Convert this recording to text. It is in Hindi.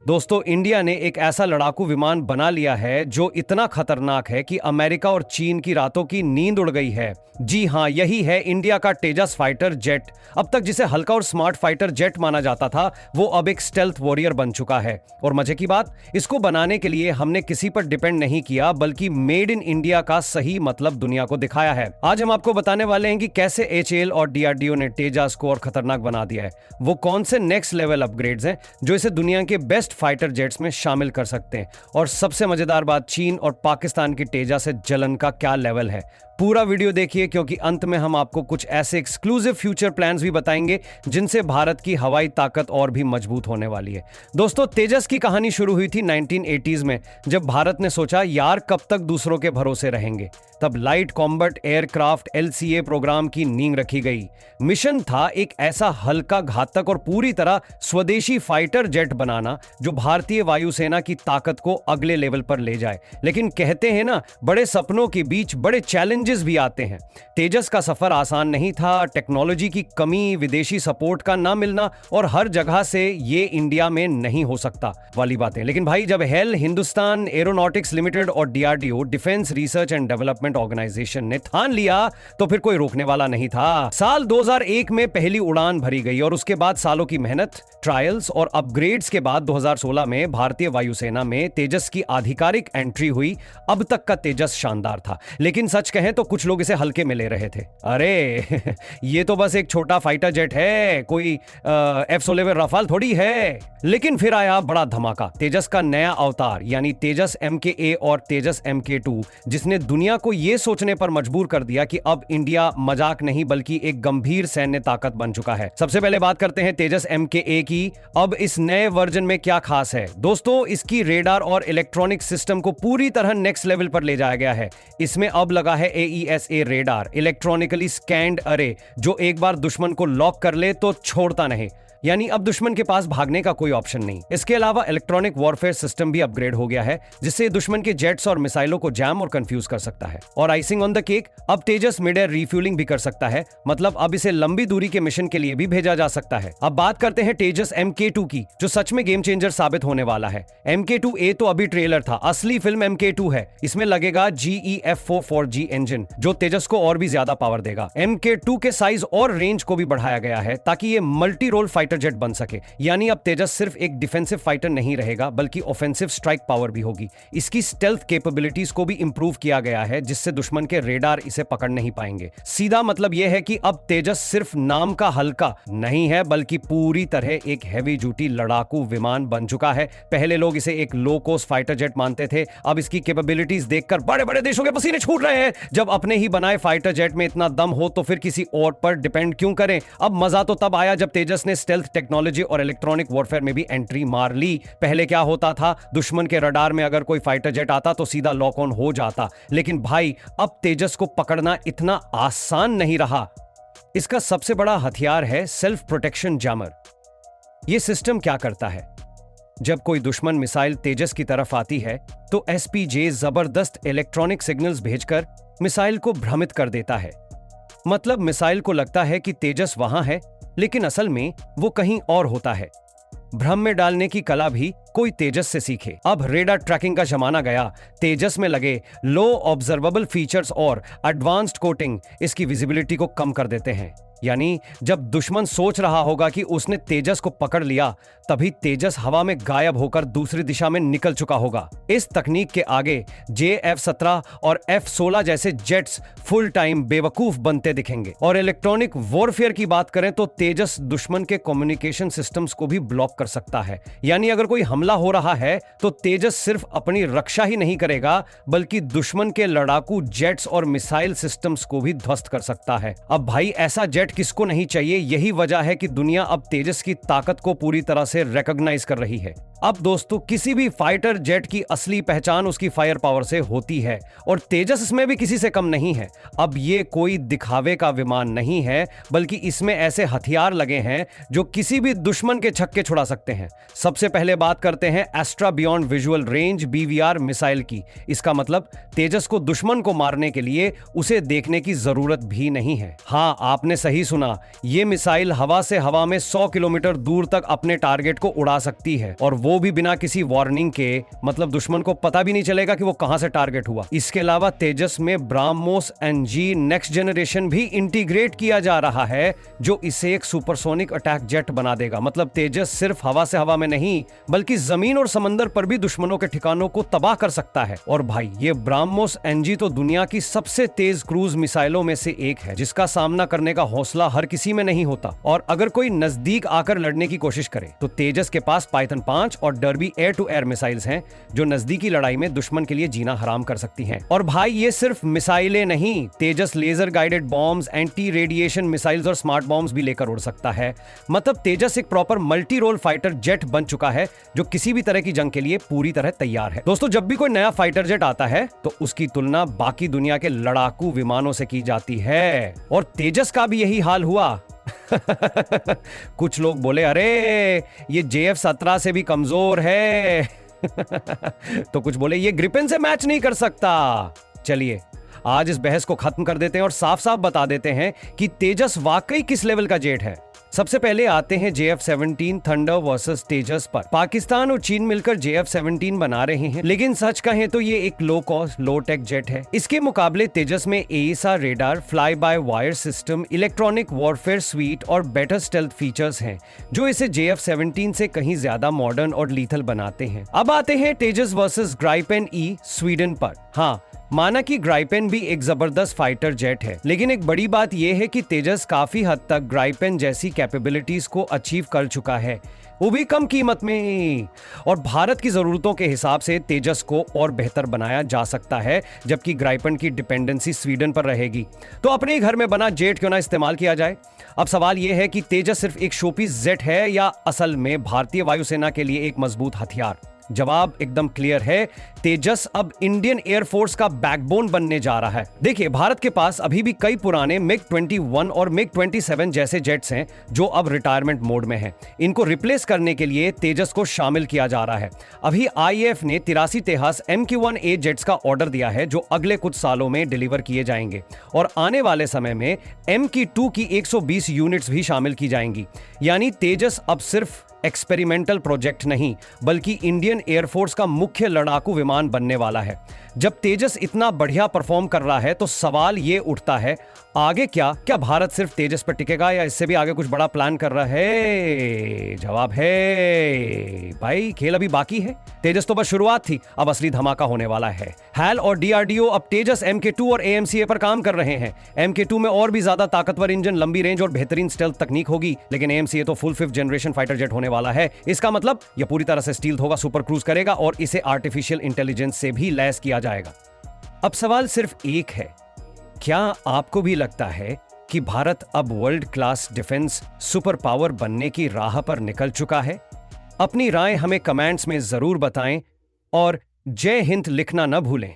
दोस्तों, इंडिया ने एक ऐसा लड़ाकू विमान बना लिया है जो इतना खतरनाक है कि अमेरिका और चीन की रातों की नींद उड़ गई है। जी हां, यही है इंडिया का तेजस फाइटर जेट। अब तक जिसे हल्का और स्मार्ट फाइटर जेट माना जाता था, वो अब एक स्टेल्थ वॉरियर बन चुका है। और मजे की बात, इसको बनाने के लिए हमने किसी पर डिपेंड नहीं किया, बल्कि मेड इन इंडिया का सही मतलब दुनिया को दिखाया है। आज हम आपको बताने वाले हैं कि कैसे एचएएल और डीआरडीओ ने तेजस को और खतरनाक बना दिया है। वो कौन से नेक्स्ट लेवल अपग्रेड्स हैं जो इसे दुनिया के बेस्ट फाइटर जेट्स में शामिल कर सकते हैं। और सबसे मजेदार बात, चीन और पाकिस्तान की तेजस से जलन का क्या लेवल है। पूरा वीडियो देखिए, क्योंकि अंत में हम आपको कुछ ऐसे एक्सक्लूसिव फ्यूचर प्लान्स भी बताएंगे जिनसे भारत की हवाई ताकत और भी मजबूत होने वाली है। दोस्तों, तेजस की कहानी शुरू हुई थी 1980s में, जब भारत ने सोचा यार कब तक दूसरों के भरोसे रहेंगे। तब light combat aircraft LCA program की नींव रखी गई। मिशन था एक ऐसा हल्का, घातक और पूरी तरह स्वदेशी फाइटर जेट बनाना जो भारतीय वायुसेना की ताकत को अगले लेवल पर ले जाए। लेकिन कहते हैं ना, बड़े सपनों के बीच बड़े चैलेंजेस भी आते हैं। तेजस का सफर आसान नहीं था। टेक्नोलॉजी की कमी, विदेशी सपोर्ट का ना मिलना और हर जगह से ये इंडिया में नहीं हो सकता वाली बातें। लेकिन भाई, जब हेल हिंदुस्तान एरोनॉटिक्स लिमिटेड और DRDO defence research and development organisation ने ठान लिया, तो फिर कोई रोकने वाला नहीं था। साल 2001 में पहली उड़ान भरी गई और उसके बाद सालों की मेहनत, ट्रायल्स और अपग्रेड्स के बाद 2016 में भारतीय वायुसेना में तेजस की आधिकारिक एंट्री हुई। अब तक का तेजस शानदार था, लेकिन सच कहें तो कुछ लोग इसे हल्के में ले रहे थे। अरे ये तो बस एक छोटा फाइटर जेट है, कोई F-16 रफाल थोड़ी है। लेकिन फिर आया बड़ा धमाका, तेजस का नया अवतार यानी तेजस MKA और तेजस MK2, जिसने दुनिया को यह सोचने पर मजबूर कर दिया कि अब इंडिया मजाक नहीं बल्कि एक गंभीर सैन्य ताकत बन चुका है। सबसे पहले बात करते हैं तेजस MKA की। अब इस नए वर्जन में क्या खास है? दोस्तों, इसकी रेडार और इलेक्ट्रॉनिक सिस्टम को पूरी तरह नेक्स्ट लेवल पर ले जाया गया है। इसमें अब लगा है AESA रेडार, इलेक्ट्रॉनिकली स्कैन्ड अरे, जो एक बार दुश्मन को लॉक कर ले तो छोड़ता नहीं। यानी अब दुश्मन के पास भागने का कोई ऑप्शन नहीं। इसके अलावा इलेक्ट्रॉनिक वॉरफेयर सिस्टम भी अपग्रेड हो गया है, जिससे दुश्मन के जेट्स और मिसाइलों को जैम और कंफ्यूज कर सकता है। और आइसिंग ऑन द केक, अब तेजस मिड एयर रिफ्यूलिंग भी कर सकता है। मतलब अब इसे लंबी दूरी के मिशन के लिए भी भेजा जा सकता है। अब बात करते हैं तेजस MK2 की, जो सच में गेम चेंजर साबित होने वाला है। MK2A तो अभी ट्रेलर था, असली फिल्म MK2 है। इसमें लगेगा GEF-4G इंजन, जो तेजस को और भी ज्यादा पावर देगा। MK2 के साइज और रेंज को भी बढ़ाया गया है ताकि ये मल्टी रोल फाइटर जेट बन सके। यानी अब तेजस सिर्फ एक डिफेंसिव फाइटर नहीं रहेगा, बल्कि ऑफेंसिव स्ट्राइक पावर भी होगी। इसकी स्टेल्थ कैपेबिलिटीज को भी इंप्रूव किया गया है, जिससे दुश्मन के रेडार इसे पकड़ नहीं पाएंगे। सीधा मतलब यह है कि अब तेजस सिर्फ नाम का हल्का नहीं है, बल्कि पूरी तरह एक हैवी ड्यूटी लड़ाकू विमान बन चुका है। पहले लोग इसे एक लो कॉस्ट फाइटर जेट मानते थे, अब इसकी कैपेबिलिटीज देखकर बड़े बड़े देशों के पसीने छूट रहे हैं। जब अपने ही बनाए फाइटर जेट में इतना दम हो, तो फिर किसी और पर डिपेंड क्यों करें? अब मजा तो तब आया जब तेजस ने स्टेल्थ टेक्नोलॉजी और इलेक्ट्रॉनिक वॉरफेयर में भी एंट्री मार ली। पहले क्या होता था, दुश्मन के रडार में अगर कोई फाइटर जेट आता तो सीधा लॉक ऑन हो जाता। लेकिन भाई, अब तेजस को पकड़ना इतना आसान नहीं रहा। इसका सबसे बड़ा हथियार है सेल्फ प्रोटेक्शन जैमर। यह सिस्टम क्या करता है? जब कोई दुश्मन मिसाइल तेजस की तरफ आती है, तो SPJ जबरदस्त इलेक्ट्रॉनिक सिग्नल्स भेजकर मिसाइल को भ्रमित कर देता है। मतलब मिसाइल को लगता है कि तेजस वहां है, लेकिन असल में वो कहीं और होता है। भ्रम में डालने की कला भी कोई तेजस से सीखे। अब रेडार ट्रैकिंग का जमाना गया। तेजस में लगे लो ऑब्जर्वेबल फीचर्स और एडवांस्ड कोटिंग इसकी विजिबिलिटी को कम कर देते हैं। यानी जब दुश्मन सोच रहा होगा कि उसने तेजस को पकड़ लिया, तभी तेजस हवा में गायब होकर दूसरी दिशा में निकल चुका होगा। इस तकनीक के आगे JF-17 और F-16 जैसे जेट्स फुल टाइम बेवकूफ बनते दिखेंगे। और इलेक्ट्रॉनिक वॉरफेयर की बात करें तो तेजस दुश्मन के कम्युनिकेशन सिस्टम्स को भी ब्लॉक कर सकता है। यानी अगर कोई हमला हो रहा है तो तेजस सिर्फ अपनी रक्षा ही नहीं करेगा, बल्कि दुश्मन के लड़ाकू जेट्स और मिसाइल सिस्टम्स को भी ध्वस्त कर सकता है। अब भाई, ऐसा जेट किसको नहीं चाहिए? यही वजह है कि दुनिया अब तेजस की ताकत को पूरी तरह से रिकॉग्नाइज कर रही है। अब दोस्तों, किसी भी फाइटर जेट की असली पहचान उसकी फायर पावर से होती है, और तेजस इसमें भी किसी से कम नहीं है। अब ये कोई दिखावे का विमान नहीं है, बल्कि इसमें ऐसे हथियार लगे हैं जो किसी भी दुश्मन के छक्के छुड़ा सकते हैं। सबसे पहले बात करते हैं Astra beyond visual range BVR missile की। इसका मतलब तेजस को दुश्मन को मारने के लिए उसे देखने की जरूरत भी नहीं है। हाँ, आपने सही सुना, ये मिसाइल हवा से हवा में 100 किलोमीटर दूर तक अपने टारगेट को उड़ा सकती है, और वो वो भी बिना किसी वार्निंग के, मतलब दुश्मन को पता भी नहीं चलेगा कि वो कहां से टारगेट हुआ। इसके अलावा तेजस में ब्राह्मोस एनजी नेक्स्ट जनरेशन भी इंटीग्रेट किया जा रहा है, जो इसे एक सुपरसोनिक अटैक जेट बना देगा। मतलब तेजस सिर्फ हवा से हवा में नहीं, बल्कि जमीन और समंदर पर भी दुश्मनों के ठिकानों को तबाह कर सकता है। और भाई, ये ब्राह्मोस एनजी तो दुनिया की सबसे तेज क्रूज मिसाइलों में से एक है, जिसका सामना करने का हौसला हर किसी में नहीं होता। और अगर कोई नजदीक आकर लड़ने की कोशिश करे तो तेजस के पास पाइथन 5 और Derby air to air missiles हैं, जो नजदीकी लड़ाई में दुश्मन के लिए जीना हराम कर सकती हैं। और भाई, ये सिर्फ मिसाइलें नहीं, Tejas laser guided bombs, anti radiation missiles और स्मार्ट बॉम्ब्स भी लेकर उड़ सकता है। मतलब तेजस एक proper multi role fighter jet बन चुका है, जो किसी भी तरह की जंग के लिए पूरी तरह तैयार है। दोस्तों, जब भी कोई नया फाइटर जेट आता है तो उसकी तुलना बाकी दुनिया के लड़ाकू विमानों से की जाती है, और तेजस का भी यही हाल हुआ। कुछ लोग बोले, अरे ये JF-17 से भी कमजोर है। तो कुछ बोले ये ग्रिपेन से मैच नहीं कर सकता। चलिए आज इस बहस को खत्म कर देते हैं और साफ साफ बता देते हैं कि तेजस वाकई किस लेवल का जेट है। सबसे पहले आते हैं JF-17 थंडर वर्सेस तेजस पर। पाकिस्तान और चीन मिलकर JF-17 बना रहे हैं, लेकिन सच कहें तो ये एक low cost low tech jet है। इसके मुकाबले तेजस में AESA radar, fly by wire system, electronic warfare suite और बेटर स्टेल्थ फीचर्स हैं, जो इसे JF-17 से कहीं ज्यादा मॉडर्न और लीथल बनाते हैं। अब आते हैं तेजस वर्सेस ग्राइपेन ई स्वीडन पर। हाँ, माना कि ग्राइपेन भी एक जबरदस्त फाइटर जेट है, लेकिन एक बड़ी बात यह है कि तेजस काफी हद तक ग्राइपेन जैसी कैपेबिलिटीज को अचीव कर चुका है, वो भी कम कीमत में। और भारत की जरूरतों के हिसाब से तेजस को और बेहतर बनाया जा सकता है, जबकि ग्राइपेन की डिपेंडेंसी स्वीडन पर रहेगी। तो अपने ही घर में बना जेट क्यों ना इस्तेमाल किया जाए। अब सवाल यह है कि तेजस सिर्फ एक शोपीस जेट है या असल में भारतीय वायुसेना के लिए एक मजबूत हथियार। जवाब एकदम क्लियर है, तेजस अब इंडियन एयरफोर्स का बैकबोन बनने जा रहा है। देखिए, भारत के पास अभी भी कई पुराने MiG-21 और MiG-27 जैसे जेट्स हैं, जो अब रिटायरमेंट मोड में हैं। इनको रिप्लेस करने के लिए तेजस को शामिल किया जा रहा है। अभी IAF ने 83 तेहास MQ-1A जेट्स का ऑर्डर दिया है, जो अगले कुछ सालों में डिलीवर किए जाएंगे, और आने वाले समय में MQ-2 की 120 यूनिट्स भी शामिल की जाएंगी। यानी तेजस अब सिर्फ एक्सपेरिमेंटल प्रोजेक्ट नहीं, बल्कि इंडियन एयरफोर्स का मुख्य लड़ाकू विमान बनने वाला है। जब तेजस इतना बढ़िया परफॉर्म कर रहा है तो सवाल ये उठता है, आगे क्या भारत सिर्फ तेजस पर टिकेगा या इससे भी आगे कुछ बड़ा प्लान कर रहा है? जवाब है भाई, खेल अभी बाकी है। तेजस तो बस शुरुआत थी, अब असली धमाका होने वाला है। HAL और DRDO अब तेजस MK2 और AMCA पर काम कर रहे हैं। MK2 में और भी ज्यादा ताकतवर इंजन, लंबी रेंज और बेहतरीन स्टेल्थ तकनीक होगी, लेकिन AMCA तो full 5th generation fighter jet होने वाला है। इसका मतलब यह पूरी तरह से स्टील्थ होगा, सुपर क्रूज करेगा और इसे आर्टिफिशियल इंटेलिजेंस से भी लैस किया जाएगा। अब सवाल सिर्फ एक है, क्या आपको भी लगता है कि भारत अब world class defence super power बनने की राह पर निकल चुका है? अपनी राय हमें कमेंट्स में जरूर बताएं और जय हिंद लिखना न भूलें।